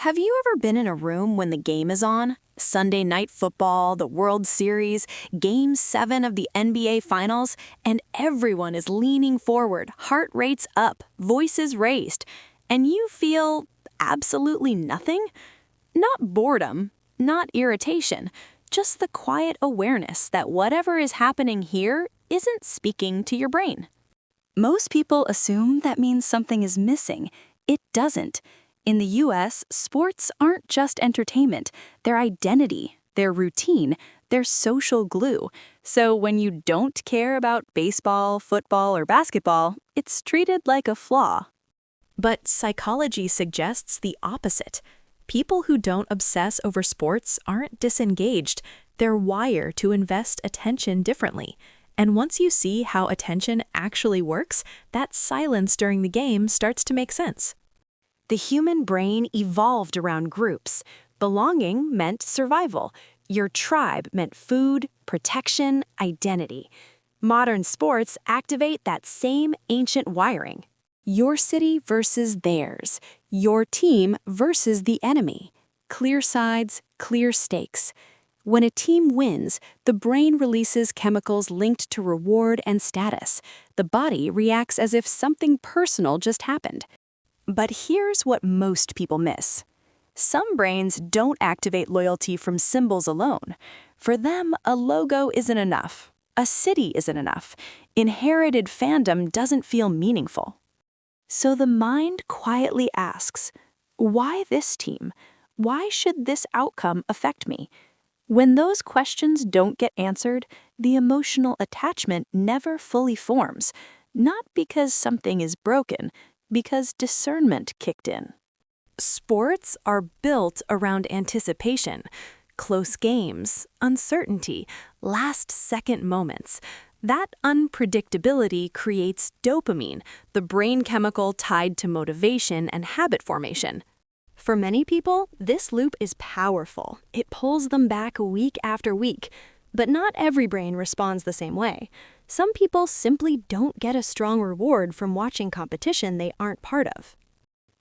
Have you ever been in a room when the game is on? Sunday night football, the World Series, Game 7 of the NBA Finals, and everyone is leaning forward, heart rates up, voices raised, and you feel absolutely nothing? Not boredom, not irritation, just the quiet awareness that whatever is happening here isn't speaking to your brain. Most people assume that means something is missing. It doesn't. In the US, sports aren't just entertainment, they're identity, they're routine, they're social glue. So when you don't care about baseball, football, or basketball, it's treated like a flaw. But psychology suggests the opposite. People who don't obsess over sports aren't disengaged, they're wired to invest attention differently. And once you see how attention actually works, that silence during the game starts to make sense. The human brain evolved around groups. Belonging meant survival. Your tribe meant food, protection, identity. Modern sports activate that same ancient wiring. Your city versus theirs. Your team versus the enemy. Clear sides, clear stakes. When a team wins, the brain releases chemicals linked to reward and status. The body reacts as if something personal just happened. But here's what most people miss. Some brains don't activate loyalty from symbols alone. For them, a logo isn't enough. A city isn't enough. Inherited fandom doesn't feel meaningful. So the mind quietly asks, why this team? Why should this outcome affect me? When those questions don't get answered, the emotional attachment never fully forms. Not because something is broken, because discernment kicked in. Sports are built around anticipation, close games, uncertainty, last-second moments. That unpredictability creates dopamine, the brain chemical tied to motivation and habit formation. For many people, this loop is powerful. It pulls them back week after week. But not every brain responds the same way. Some people simply don't get a strong reward from watching competition they aren't part of.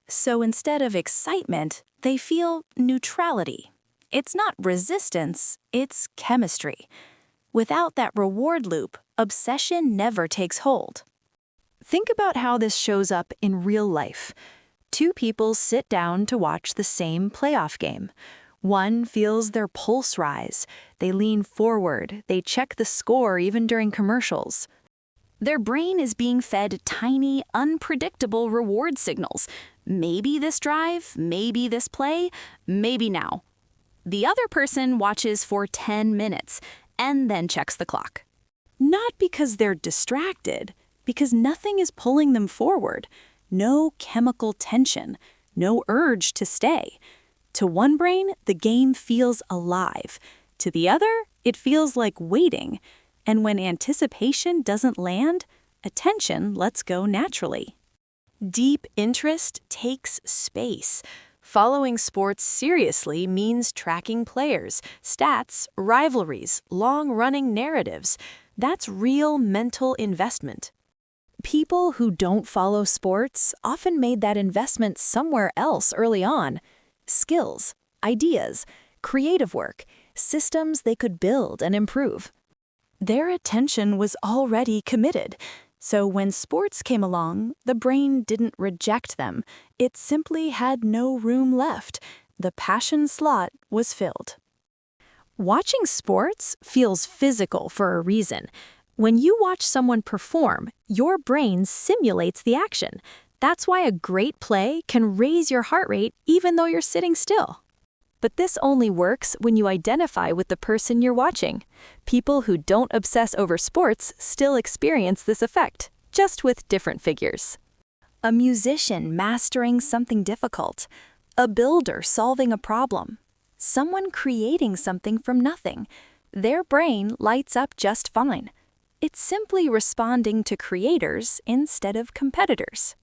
So instead of excitement, they feel neutrality. It's not resistance, it's chemistry. Without that reward loop, obsession never takes hold. Think about how this shows up in real life. Two people sit down to watch the same playoff game. One feels their pulse rise. They lean forward. They check the score even during commercials. Their brain is being fed tiny, unpredictable reward signals. Maybe this drive, maybe this play, maybe now. The other person watches for 10 minutes and then checks the clock. Not because they're distracted, because nothing is pulling them forward. No chemical tension, no urge to stay. To one brain, the game feels alive. To the other, it feels like waiting. And when anticipation doesn't land, attention lets go naturally. Deep interest takes space. Following sports seriously means tracking players, stats, rivalries, long-running narratives. That's real mental investment. People who don't follow sports often made that investment somewhere else early on. Skills, ideas, creative work, systems they could build and improve. Their attention was already committed, so when sports came along, the brain didn't reject them. It simply had no room left. The passion slot was filled. Watching sports feels physical for a reason. When you watch someone perform, your brain simulates the action. That's why a great play can raise your heart rate even though you're sitting still. But this only works when you identify with the person you're watching. People who don't obsess over sports still experience this effect, just with different figures. A musician mastering something difficult, a builder solving a problem, someone creating something from nothing. Their brain lights up just fine. It's simply responding to creators instead of competitors.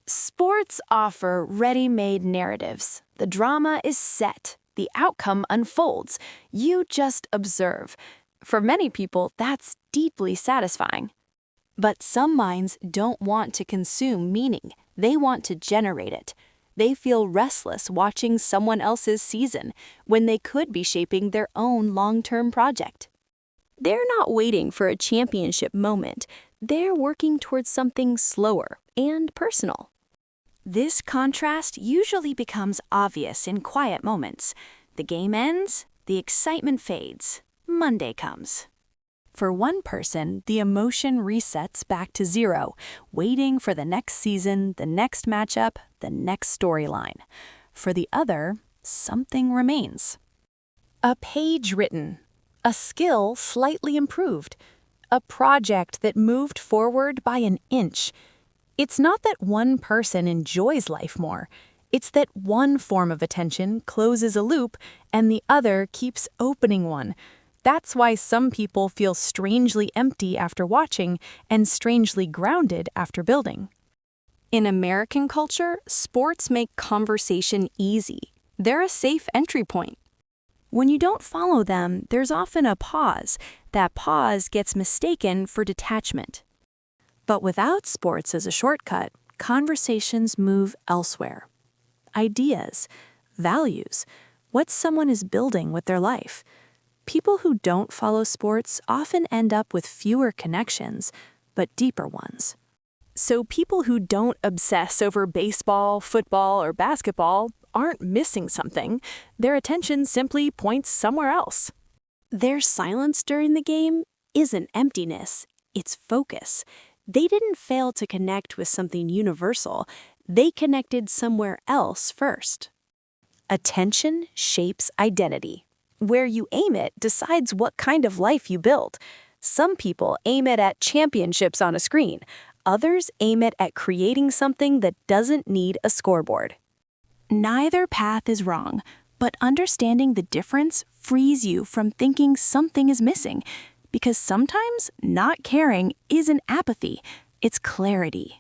Sports offer ready-made narratives. The drama is set. The outcome unfolds. You just observe. For many people, that's deeply satisfying. But some minds don't want to consume meaning. They want to generate it. They feel restless watching someone else's season when they could be shaping their own long-term project. They're not waiting for a championship moment. They're working towards something slower and personal. This contrast usually becomes obvious in quiet moments. The game ends, the excitement fades, Monday comes. For one person, the emotion resets back to zero, waiting for the next season, the next matchup, the next storyline. For the other, something remains. A page written, a skill slightly improved, a project that moved forward by an inch. It's not that one person enjoys life more. It's that one form of attention closes a loop and the other keeps opening one. That's why some people feel strangely empty after watching and strangely grounded after building. In American culture, sports make conversation easy. They're a safe entry point. When you don't follow them, there's often a pause. That pause gets mistaken for detachment. But without sports as a shortcut, conversations move elsewhere. Ideas, values, what someone is building with their life. People who don't follow sports often end up with fewer connections, but deeper ones. So people who don't obsess over baseball, football, or basketball aren't missing something. Their attention simply points somewhere else. Their silence during the game isn't emptiness, it's focus. They didn't fail to connect with something universal. They connected somewhere else first. Attention shapes identity. Where you aim it decides what kind of life you build. Some people aim it at championships on a screen. Others aim it at creating something that doesn't need a scoreboard. Neither path is wrong, but understanding the difference frees you from thinking something is missing, because sometimes not caring isn't apathy, it's clarity.